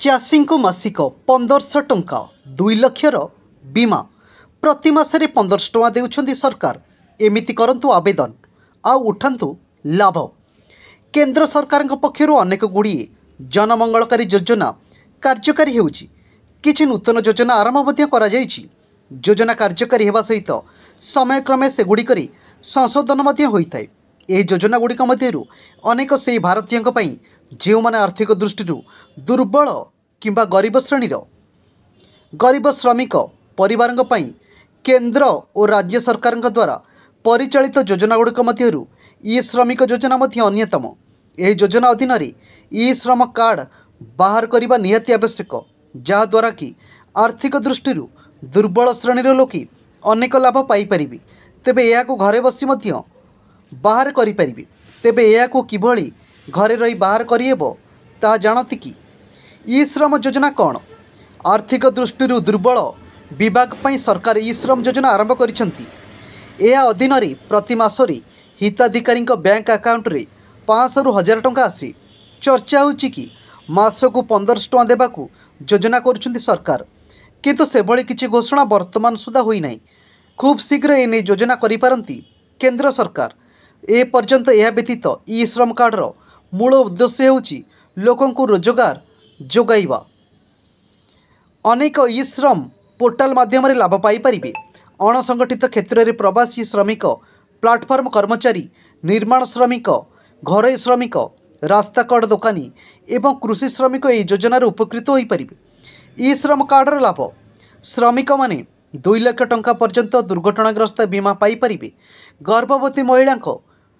चाषी को मासिक 1500 टंका 2 लक्षर बीमा प्रति मासरे 1500 टंका देउछंती सरकार। एमिति करंतु आवेदन आ उठांतु लाभ। केंद्र सरकार पक्षर अनेक गुड़िए जनमंगलकारी योजना कार्यकारी होउछि। किछि नूतन योजना आरंभ मध्य करा जाइछि। योजना कार्यकारी हेबा सहित समयक्रमे सेगुड़िकरी संशोधन मध्य होइथाय। एही योजना गुड़िक मध्यरु अनेक से भारतीयों पई जो माने आर्थिक दृष्टि दुर्बल किंबा गरीब श्रेणीर गरीब श्रमिक परिवारों पई केंद्र और राज्य सरकार द्वारा परिचालित योजना गुड़िक मध्यरु ई श्रमिक योजना मध्य अन्यतम। एही योजना अधीन ई श्रम कार्ड बाहर करने निहाती आवश्यक, जहाद्वारा कि आर्थिक दृष्टि दुर्बल श्रेणीर लोक अनेक लाभ पाइपर। तेबे यह घरे बसी मध्य बाहर करें। तेबे यह किभली घरे रही बाहर करेब ता जानती कि ई श्रम योजना कौन? आर्थिक दृष्टि दुर्बल विभाग पई सरकार ई श्रम योजना आरंभ करिसेंती। यह अधीन प्रति मासरे हिताधिकारी बैंक अकाउंट रे 500 ରୁ 1000 टंका आसी। चर्चा होची कि मासकु 1500 टंका देबाकू योजना करुछंती सरकार, किंतु सेभली किछि घोषणा वर्तमान सुधा होई नाही। खूब शीघ्र एने योजना करिपारंती केंद्र सरकार। ए पर्यंत यह व्यतीत ई श्रम कार्डर मूल उद्देश्य होची लोकंकु रोजगार जोगाइबा। अनेक ई श्रम पोर्टाल माध्यम लाभ पाइपर। अणसंगठित क्षेत्र में प्रवासी श्रमिक, प्लाटफर्म कर्मचारी, निर्माण श्रमिक, घरोई श्रमिक, रास्ता कड़ दोकानी एवं कृषि श्रमिक यह योजनार उपकृत हो पारे। ई श्रम कार्डर लाभ श्रमिक माने 2 लाख टंका पर्यंत दुर्घटनाग्रस्त बीमा पाइपर। गर्भवती महिला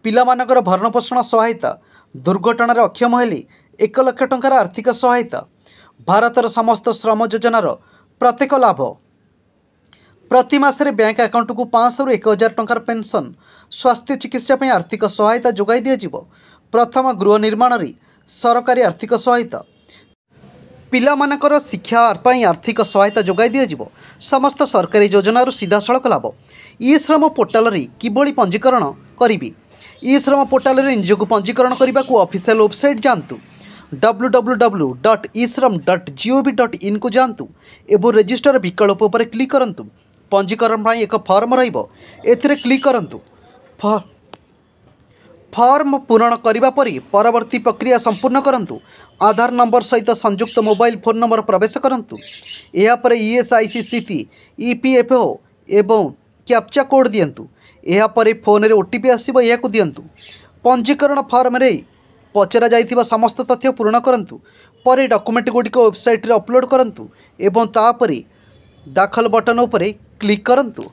पिलामानकर भरण पोषण सहायता, दुर्घटनार अक्षम हेले 1 लाख टंकार आर्थिक सहायता। भारतर समस्त श्रम योजनार प्रत्येक लाभ प्रति मासरे बैंक अकाउंट को 500 ରୁ 1000 टंकार पेंशन, स्वास्थ्य चिकित्सा पर आर्थिक सहायता जोगाई दिज्व। प्रथम गृह निर्माण रे सरकारी आर्थिक सहायता, पिलामानकर शिक्षा पर आर्थिक सहायता जोगाई दिज्व। समस्त सरकारी योजनार सीधा सड़क लाभ। ई श्रम पोर्टाल रे किभली पंजीकरण करिबे? ई श्रम पोर्टाल रे निजको पंजीकरण करने को ऑफिशियल वेबसाइट जानतु www.ishram.gov.in को जानतु एवं रजिस्टर विकल्प पर क्लिक करंतु। पंजीकरण पर एक फॉर्म रहिबो, एथिरे क्लिक करंतु। फॉर्म पूरण करिबा परी परवर्ती प्रक्रिया संपूर्ण करंतु। आधार नंबर सहित संयुक्त मोबाइल फोन नंबर प्रवेश करंतु। या पर ईएसआईसी स्थिति, ईपीएफओ एवं कैप्चा कोड दियंतु। या पर फोन रे ओटीपी आसीबो, या को दियंतु। पंजीकरण फॉर्म रे पचरा जाइथिबा समस्त तथ्य पूर्ण करंतु। परे डॉक्यूमेंट गुड़िक वेबसाइट रे अपलोड करंतु एवं तापरे दाखल बटन उपरे क्लिक करंतु।